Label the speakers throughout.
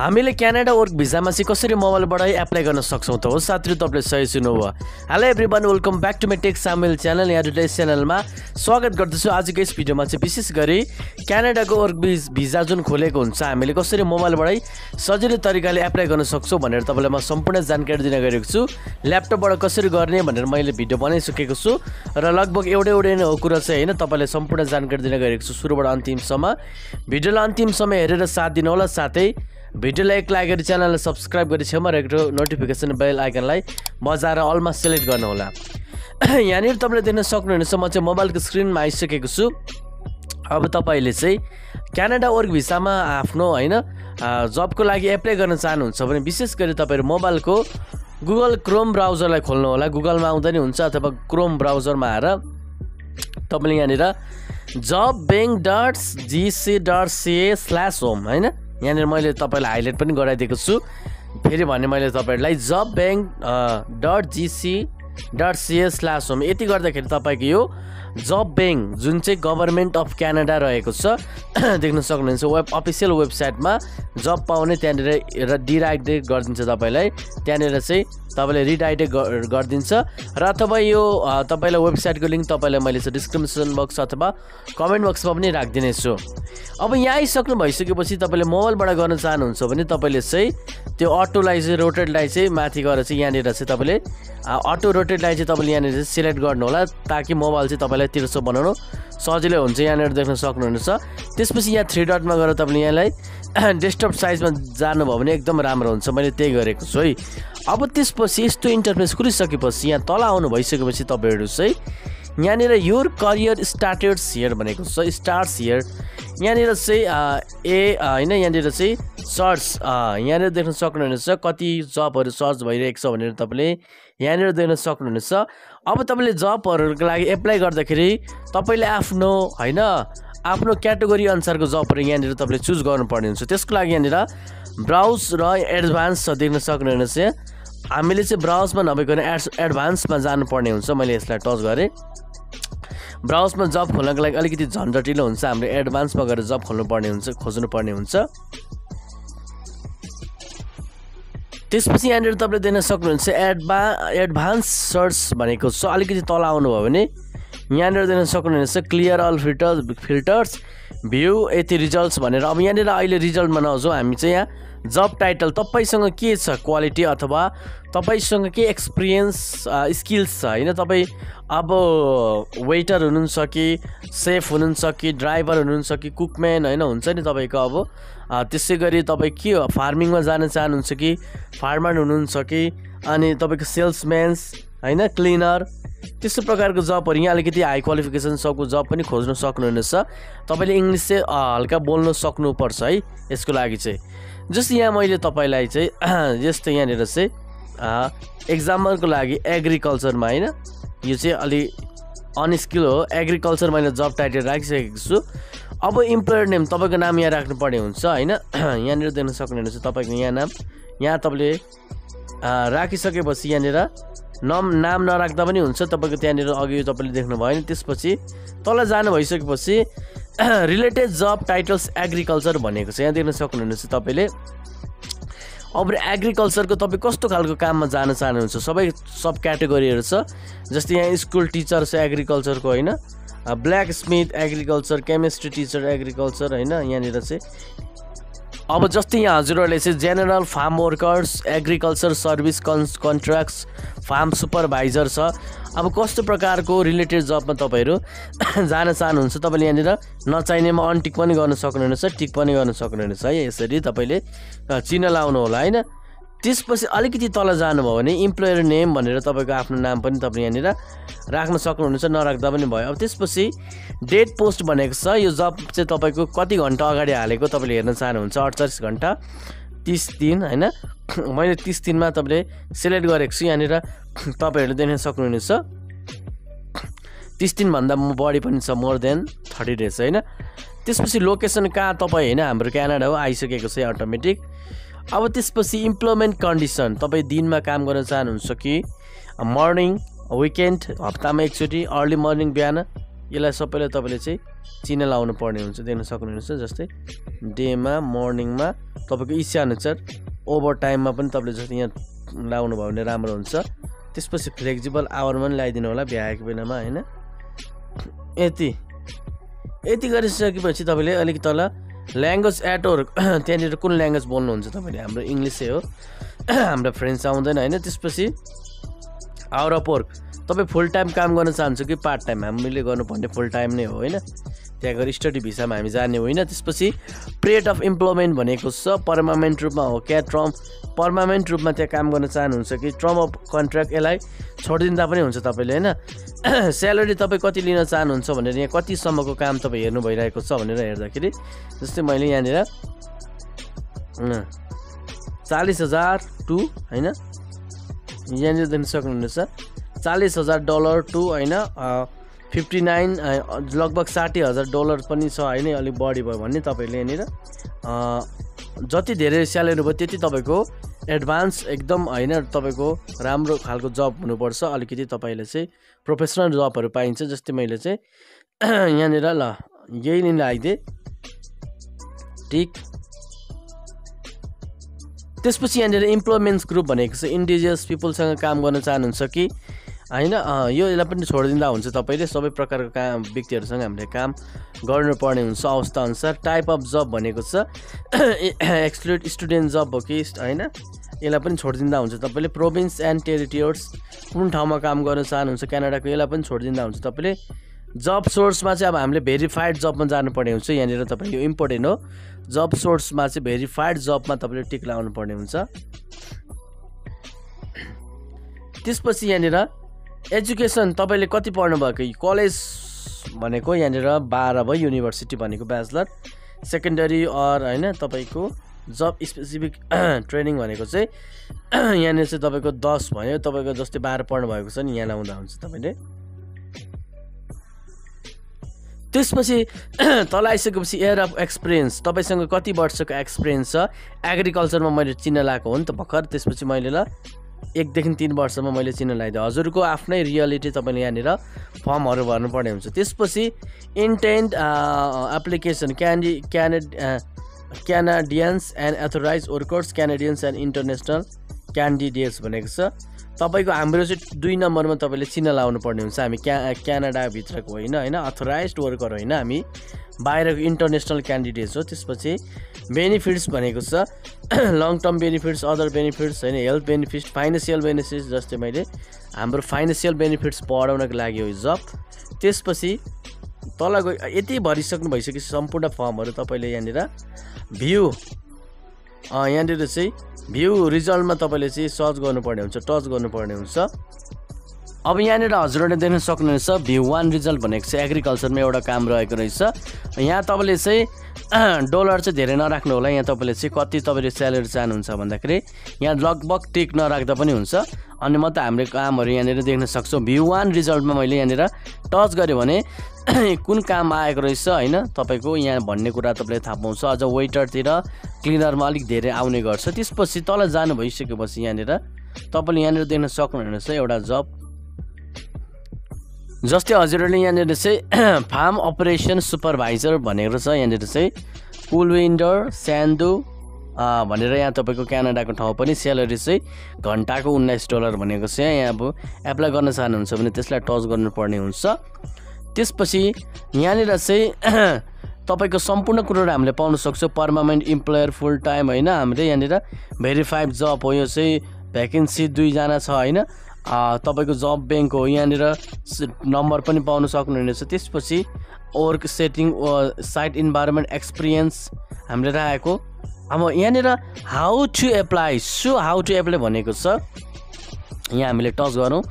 Speaker 1: हामीले Canada work भिजामा चाहिँ कसरी मोबाइलबाट एप्लाई गर्न सक्छौं त हो साथीहरु तपाईले सही सुन्नुभयो। Hello everyone, welcome back to my tech Samuel channel. यहाँ टुडेस च्यानलमा स्वागत गर्दछु। आजको यस भिडियोमा चाहिँ विशेष गरी क्यानाडाको वर्क भिजा जुन खोलेको हुन्छ हामीले कसरी मोबाइलबाटै सजिलो तरिकाले एप्लाई गर्न सक्छौं भनेर तपाईलाई म सम्पूर्ण जानकारी दिन गएको छु। ल्यापटपबाट कसरी गर्ने भनेर मैले भिडियो बनाइसकेको छु र लगभग एउटै नै हो कुरा चाहिँ हैन, तपाईलाई सम्पूर्ण जानकारी दिन गएको छु सुरुबाट अन्तिमसम्म। भिडियोलाई अन्तिमसम्म हेरेर साथ दिनु होला, साथै भिडियोलाई एक लाइक गरी च्यानललाई सब्स्क्राइब गरी छेउमा रहेको नोटिफिकेसन बेल आइकनलाई बजाएर अलमा सेलेक्ट गर्नु होला। यहाँनिर तपाईले देख्न सक्नुहुनेछ म चाहिँ मोबाइलको स्क्रिनमा आइसकेको छु। अब तपाईले चाहिँ क्यानाडा वर्क भिसामा आफ्नो हैन जबको लागि एप्लाई गर्न चाहनुहुन्छ भने विशेष गरी तपाईहरु मोबाइलको गुगल क्रोम ब्राउजरलाई खोल्नु होला। गुगलमा आउँदा नि हुन्छ अथवा क्रोम ब्राउजरमा आएर तपाईले यहाँनिर jobbank.gc.ca/home हैन, यहाँनिर मैले तपाईलाई हाइलाइट पनि गराइदिएको छु। फेरि भने मैले तपाईहरुलाई jobbank.gc.ca/home यति गर्दाखेरि तपाईको यो जब बैंक जुन चाहिँ गभर्नमेन्ट अफ क्यानाडा रहेको छ देख्न सक्नुहुन्छ। अफिसियल वेबसाइटमा जब पाउने त्यहाँनिर डिडाइरेक्ट गरिदिन्छ तपाईलाई, त्यहाँनिर चाहिँ तपाईले रिडाइरेक्ट गरिदिन्छ र अथवा यो तपाईलाई वेबसाइटको लिंक तपाईलाई मैले डिस्क्रिप्सन बक्स अथवा कमेन्ट बक्समा पनि राखिदिने छु। अब यहाँ आइसक्नु भइसकेपछि तपाईले मोबाइलबाट गर्न चाहनुहुन्छ भने तपाईले चाहिँ त्यो अटोलाई चाहिँ रोटेटलाई चाहिँ माथि गएर चाहिँ यहाँनिर चाहिँ तपाईले अटो रोटेटलाई चाहिँ तपाईले यहाँनिर सिलेक्ट गर्नु होला ताकि मोबाइल चाहिँ तपाईलाई तिर्सो बनाउनु सजिलै हुन्छ। यहाँनिर देख्न सक्नुहुनेछ। त्यसपछि यहाँ 3 डटमा गएर तपाईले यहाँलाई डेस्कटप साइजमा जानुभयो भने एकदम राम्रो हुन्छ। मैले त्यही गरेको छु है। अब त्यसपछि यस्तो इन्टरफेस खुलिसकेपछि यहाँ तल आउनु भइसकेपछि तपाईहरु चाहिँ यहाँनिर योर करियर स्टार्टेड्स हियर भनेको छ, स्टार्ट्स हियर। यहाँनिर चाहिँ हैन, यहाँनिर चाहिँ सर्च यहाँनिर देख्न सक्नुहुनेछ कति जबहरु सर्च भइरहेको छ भनेर तपाईले यहाँनिर देख्न सक्नुहुनेछ। अब तपाईले जबहरुको लागि एप्लाई गर्दाखेरि तपाईले आफ्नो हैन आफ्नो क्याटेगोरी अनुसारको जबहरु यहाँनिर तपाईले चुज गर्नुपर्ने हुन्छ। त्यसको लागि यहाँनिर ब्राउज र एडभान्स छ देख्न सक्नुहुनेछ। हामीले चाहिँ ब्राउजमा नभइकन एडभान्समा जानुपर्ने हुन्छ। मैले यसलाई टच गरे। ब्राउजमा जब खोल्नको लागि अलिकति झन्झटिलो हुन्छ, हामीले एडभान्समा गएर जब खोल्नुपर्ने हुन्छ, खोज्नुपर्ने हुन्छ। त्यसपछि यहाँनिर तपाईले देख्न सक्नुहुन्छ एडभान्स सर्च भनेको छ। अलिकति तल आउनुभयो भने यहाँनिर देख्न सक्नुहुनेछ क्लियर अल फिल्टर्स भ्यू यति रिजल्ट्स भनेर। अब यहाँनिर अहिले रिजल्टमा नजाउँ, हामी चाहिँ यहाँ जब टाइटल तपाईसँग के छ क्वालिटी अथवा तपाईसँग के एक्सपिरियन्स स्किल्स छ हैन, तपाई अब वेटर हुनुहुन्छ कि सेफ हुनुहुन्छ कि ड्राइभर हुनुहुन्छ कि कुकम्यान हैन हुन्छ नि तपाईको। अब त्यसै गरी तपाई के हो फार्मिङमा जान चाहनुहुन्छ कि फार्मर हुनुहुन्छ कि अनि तपाईको सेल्सम्यान हैन क्लिनर, त्यस्तो प्रकारको जबहरु यहाँ अलिकति हाई क्वालिफिकेसन सबको जब पनि खोज्न सक्नुहुनेछ। तपाईले इंग्लिश चाहिँ हल्का बोल्न सक्नुपर्छ है यसको लागि चाहिँ। जस्तै यहाँ मैले तपाईलाई चाहिँ जस्तै यहाँनिर चाहिँ एक्जाम्पलको लागि एग्रिकल्चरमा हैन, यो चाहिँ अलि अनस्किल हो एग्रिकल्चर, मैले जब टाइटल राखिसकेको छु। अब इम्प्लोयर नेम तपाईको नाम यहाँ राख्नुपर्ने हुन्छ हैन। यहाँनिर देख्न सक्नुहुनेछ तपाईको यहाँ नाम यहाँ तपाईले राखिसकेपछि यहाँनिर नाम नराख्दा पनि हुन्छ तपाईको। त्यहाँनिर अघि तपाईले देख्नुभयो नि। त्यसपछि तल जानु भइसकेपछि रिलेटेड जब टाइटल्स एग्रिकल्चर भनेको छ, यहाँ देख्न सक्नुहुनेछ तपाईले। अब एग्रिकल्चरको तपाई कस्तो खालको काममा जान चाहनुहुन्छ सबै सब क्याटेगोरीहरु छ। जस्तै यहाँ स्कुल टिचर छ एग्रिकल्चरको हैन, blacksmith agriculture, chemistry teacher agriculture हैन। यहाँनिर चाहिँ अब जस्तै यहाँ हजुरहरुले चाहिँ general farm workers agriculture service contracts farm supervisor छ। अब कस्तो प्रकारको रिलेटेड जबमा तपाईहरु जान चाहनुहुन्छ तपाईले यहाँनिर नचाहिनेमा अनटिक पनि गर्न सक्नुहुनेछ, टिक पनि गर्न सक्नुहुनेछ है। यसरी तपाईले चिन्ह लाउनु होला हैन। त्यसपछि अलिकति तल जानुभयो भने इम्प्लोयर नेम भनेर तपाईको आफ्नो नाम पनि तपाईले यहाँनिर राख्न सक्नुहुनेछ, नराख्दा पनि भयो। अब त्यसपछि डेट पोस्ट भनेको छ, यो जब चाहिँ तपाईको कति घण्टा अगाडि हालेको तपाईले हेर्न चाहनुहुन्छ। 48 घण्टा 30 दिन हैन, मैले 30 दिनमा तपाईले सिलेक्ट गरेको छु। यहाँनिर तपाईहरुले देख्न सक्नुहुनेछ 30 दिन भन्दा बढी पनि छ, मोर देन 30 डेज हैन। त्यसपछि लोकेसन कहाँ तपाई हैन, हाम्रो क्यानाडा हो आइसकेको छ अटोमेटिक। अब त्यसपछि इम्प्लोयमेन्ट कन्डिसन तपाई दिनमा काम गर्न चाहनुहुन्छ कि मर्निङ विकेन्ड हप्तामा एकचोटी अर्ली मर्निङ बिहान यसलाई सबैलाई तपाईँले चाहिँ चिन्ह लाउनु पर्ने हुन्छ। देख्न सक्नुहुनेछ जस्तै डेमा मर्निङमा तपाईँको इच्छाअनुसार ओभर टाइममा पनि तपाईँले जस्तै यहाँ लाउनु भयो भने राम्रो हुन्छ। त्यसपछि फ्लेक्सिबल आवरमा पनि लगाइदिनु होला भ्याएको बेलामा होइन। यति गरिसकेपछि तपाईँले अलिक तल ल्याङ्ग्वेज एट ओर त्यहाँनिर कुन ल्याङ्ग्वेज बोल्नुहुन्छ तपाईँले, हाम्रो इङ्ग्लिसै हो, हाम्रो फ्रेन्च आउँदैन होइन। त्यसपछि आउट अफ वर्क तपाईँ फुल टाइम काम गर्न चाहन्छ कि पार्ट टाइम, हामीले गर्नुपर्ने फुल टाइम नै हो होइन। त्यहाँ गएर स्टडी भिसामा हामी जाने होइन। त्यसपछि पिरियड अफ इम्प्लोइमेन्ट भनेको छ पर्मानेन्ट रूपमा हो क्या पर्मानेन्ट रूपमा त्यहाँ काम गर्न चाहनुहुन्छ कि टर्म अफ कन्ट्र्याक्ट, यसलाई छोडिदिँदा पनि हुन्छ तपाईँले होइन। स्यालेरी तपाईँ कति लिन चाहनुहुन्छ भनेर यहाँ कतिसम्मको काम तपाईँ हेर्नु भइरहेको छ भनेर हेर्दाखेरि जस्तै मैले यहाँनिर 40,000 टु होइन, यहाँनिर देख्न सक्नुहुनेछ $40,000 टु होइन 59 लगभग $60,000 पनि छ होइन। अलिक बढी भयो भने तपाईँले यहाँनिर जति धेरै स्यालेरी भयो त्यति तपाईँको एडभान्स एकदम होइन तपाईँको राम्रो खालको जब हुनुपर्छ। अलिकति तपाईँले चाहिँ प्रोफेसनल जबहरू पाइन्छ। जस्तै मैले चाहिँ यहाँनिर ल यही नै लगाइदिएँ ठिक। त्यसपछि यहाँनिर इम्प्लोइमेन्ट्स ग्रुप भनेको चाहिँ इन्डिजियस पिपलसँग काम गर्न चाहनुहुन्छ कि होइन, यो यसलाई पनि छोडिदिँदा हुन्छ। तपाईँले सबै प्रकारको काम व्यक्तिहरूसँग हामीले काम गर्नुपर्ने हुन्छ अवस्था अनुसार। टाइप अफ जब भनेको छ एक्सक्लुड स्टुडेन्ट जब हो कि होइन, यसलाई पनि छोडिदिँदा हुन्छ तपाईँले। प्रोभिन्स एन्ड टेरिटोरिज कुन ठाउँमा काम गर्न चाहनुहुन्छ क्यानाडाको, यसलाई पनि छोडिदिँदा हुन्छ तपाईँले। जब सोर्समा चाहिँ अब हामीले भेरिफाइड जबमा जानुपर्ने हुन्छ। यहाँनिर तपाईँ यो इम्पोर्टेन्ट हो, जब सोर्समा चाहिँ भेरिफाइड जबमा तपाईँले टिक लाउनु पर्ने हुन्छ। त्यसपछि यहाँनिर एजुकेसन तपाईँले कति पढ्नु भएको, कलेज भनेको यहाँनिर 12 भयो, युनिभर्सिटी भनेको ब्याचलर, सेकेन्डरी अर होइन तपाईँको जब स्पेसिफिक ट्रेनिङ भनेको चाहिँ यहाँनिर चाहिँ तपाईँको 10 भयो। तपाईँको जस्तै 12 पढ्नु भएको छ नि यहाँ लाउँदा हुन्छ तपाईँले। त्यसपछि तल आइसकेपछि एयर अफ एक्सपिरियन्स तपाईँसँग कति वर्षको एक्सपिरियन्स छ एग्रिकल्चरमा मैले चिन्ह लगाएको हो नि त भर्खर। त्यसपछि मैले ल 1 देखि 3 वर्षमा मैले चिन्ह लगाइदिएँ। हजुरको आफ्नै रियालिटी तपाईँले यहाँनिर फर्महरू भर्नुपर्ने हुन्छ। त्यसपछि intent application Canadians and authorize workers Canadians and international candidates भनेको छ तपाईँको। हाम्रो चाहिँ 2 नम्बरमा तपाईँले चिन्ह लाउनु पर्ने हुन्छ। हामी क्यानाडाभित्रको होइन अथोराइज्ड वर्कर होइन, हामी बाहिरको इन्टरनेसनल क्यान्डिडेट्स हो। त्यसपछि बेनिफिट्स भनेको छ long term benefits, other benefits होइन, हेल्थ बेनिफिट्स, फाइनेन्सियल बेनिफिट्स। जस्तै मैले हाम्रो फाइनेन्सियल बेनिफिट्स बढाउनको लागि हो जब। त्यसपछि तल गयो यति भरिसक्नु भइसकेपछि सम्पूर्ण फर्महरू तपाईँले यहाँनिर भ्यू यहाँनिर चाहिँ भ्यू रिजल्टमा तपाईँले चाहिँ सर्च गर्नुपर्ने हुन्छ, टच गर्नुपर्ने हुन्छ। अब यहाँनिर हजुरहरूले देख्न सक्नुहुनेछ भ्यू 1 रिजल्ट भनेको चाहिँ एग्रिकल्चरमा एउटा काम रहेको रहेछ। यहाँ तपाईँले चाहिँ डलर चाहिँ धेरै नराख्नु होला। यहाँ तपाईँले चाहिँ कति तपाईँले स्यालेरी चाहनुहुन्छ भन्दाखेरि यहाँ लगभग टिक नराख्दा पनि हुन्छ। अनि म त हामीले कामहरू यहाँनिर देख्न सक्छौँ। भ्यू 1 रिजल्टमा मैले यहाँनिर टच गरेँ भने कुन काम आएको रहेछ होइन तपाईँको यहाँ भन्ने कुरा तपाईँले थाहा पाउँछ। अझ वेटरतिर क्लिनरमा अलिक धेरै आउने गर्छ। त्यसपछि तल जानु भइसकेपछि यहाँनिर तपाईँले यहाँनिर देख्न सक्नुहुनेछ एउटा जब। जस्तै हजुरहरूले यहाँनिर चाहिँ फार्म अपरेसन सुपरभाइजर भनेको छ। यहाँनिर चाहिँ कुलविन्डर स्यान्डो भनेर यहाँ तपाईँको क्यानाडाको ठाउँ पनि स्यालेरी चाहिँ घन्टाको $19 भनेको छ। यहाँ अब एप्लाई गर्न चाहनुहुन्छ भने त्यसलाई टच गर्नुपर्ने हुन्छ। त्यसपछि यहाँनिर चाहिँ तपाईँको सम्पूर्ण कुरोहरू हामीले पाउन सक्छौँ। पर्मानेन्ट इम्प्लोयर फुल टाइम होइन, हामीले यहाँनिर भेरिफाइड जब हो। यो चाहिँ भ्याकेन्सी 2 जना छ होइन। तपाईँको जब ब्याङ्क हो, यहाँनिर नम्बर पनि पाउन सक्नुहुनेछ। त्यसपछि work setting site environment experience हामीले राखेको। अब यहाँनिर हाउ टु एप्लाई भनेको छ, यहाँ हामीले टच गरौँ।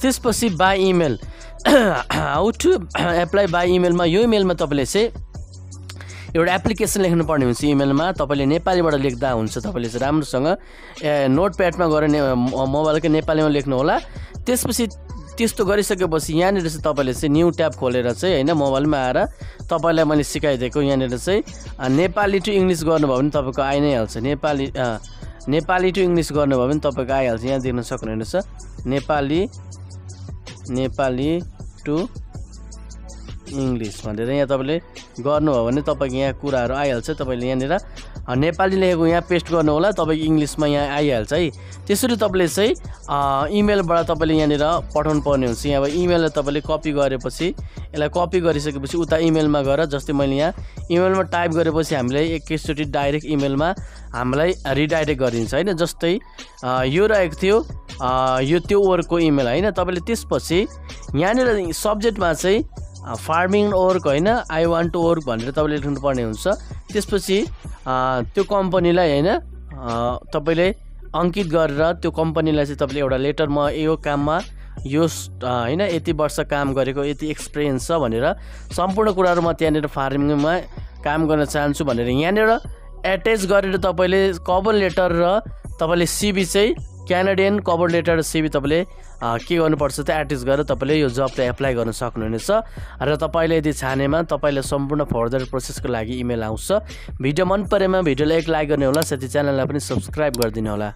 Speaker 1: त्यसपछि by email how to apply by इमेलमा, यो इमेलमा तपाईँले चाहिँ एउटा एप्लिकेसन लेख्नुपर्ने हुन्छ। इमेलमा तपाईँले नेपालीबाट लेख्दा हुन्छ। तपाईँले चाहिँ राम्रोसँग नोटप्याडमा गएर मोबाइलकै नेपालीमा लेख्नु होला। त्यसपछि त्यस्तो गरिसकेपछि यहाँनिर चाहिँ तपाईँले चाहिँ न्यू ट्याब खोलेर चाहिँ होइन मोबाइलमा आएर तपाईँलाई मैले सिकाइदिएको यहाँनिर चाहिँ नेपाली टु इङ्ग्लिस गर्नुभयो भने तपाईँको आइ नै हाल्छ। नेपाली टु इङ्ग्लिस गर्नुभयो भने तपाईँको आइहाल्छ। यहाँ देख्न सक्नुहुनेछ नेपाली टु इङ्ग्लिस भनेर यहाँ तपाईँले गर्नुभयो भने तपाईँको यहाँ कुराहरू आइहाल्छ। तपाईँले यहाँनिर नेपाली लेखेको यहाँ पेस्ट गर्नु होला, तपाईँको इङ्ग्लिसमा यहाँ आइहाल्छ है। त्यसरी तपाईँले चाहिँ इमेलबाट तपाईँले यहाँनिर पठाउनु पर्ने हुन्छ। यहाँ अब इमेललाई तपाईँले कपी गरेपछि यसलाई कपी गरिसकेपछि उता इमेलमा गएर जस्तै मैले यहाँ इमेलमा टाइप गरेपछि हामीलाई एकैचोटि डाइरेक्ट इमेलमा हामीलाई रिडाइरेक्ट गरिदिन्छ होइन। जस्तै यो रहेको थियो यो त्यो वर्कको इमेल होइन। तपाईँले त्यसपछि यहाँनिर सब्जेक्टमा चाहिँ फार्मिङ वर्क होइन, आई वान्ट टु वर्क भनेर तपाईँले लेख्नुपर्ने हुन्छ। त्यसपछि त्यो कम्पनीलाई होइन तपाईँले अङ्कित गरेर त्यो कम्पनीलाई चाहिँ तपाईँले एउटा लेटर म यो काममा यो होइन यति वर्ष काम गरेको यति एक्सपिरियन्स छ भनेर सम्पूर्ण कुराहरू म त्यहाँनिर फार्मिङमा काम गर्न चाहन्छु भनेर यहाँनिर एट्याच गरेर तपाईँले कभर लेटर र तपाईँले सिभी चाहिँ क्यानाडियन कभर लेटर र सिभी तपाईँले के गर्नुपर्छ त एट्याच गरेर तपाईँले यो जबलाई एप्लाई गर्न सक्नुहुनेछ। र तपाईँले यदि छानेमा तपाईँलाई सम्पूर्ण फर्दर प्रोसेसको लागि इमेल आउँछ। भिडियो मन परेमा भिडियोलाई एक लाइक गर्ने होला, साथै च्यानललाई पनि सब्सक्राइब गरिदिनु होला।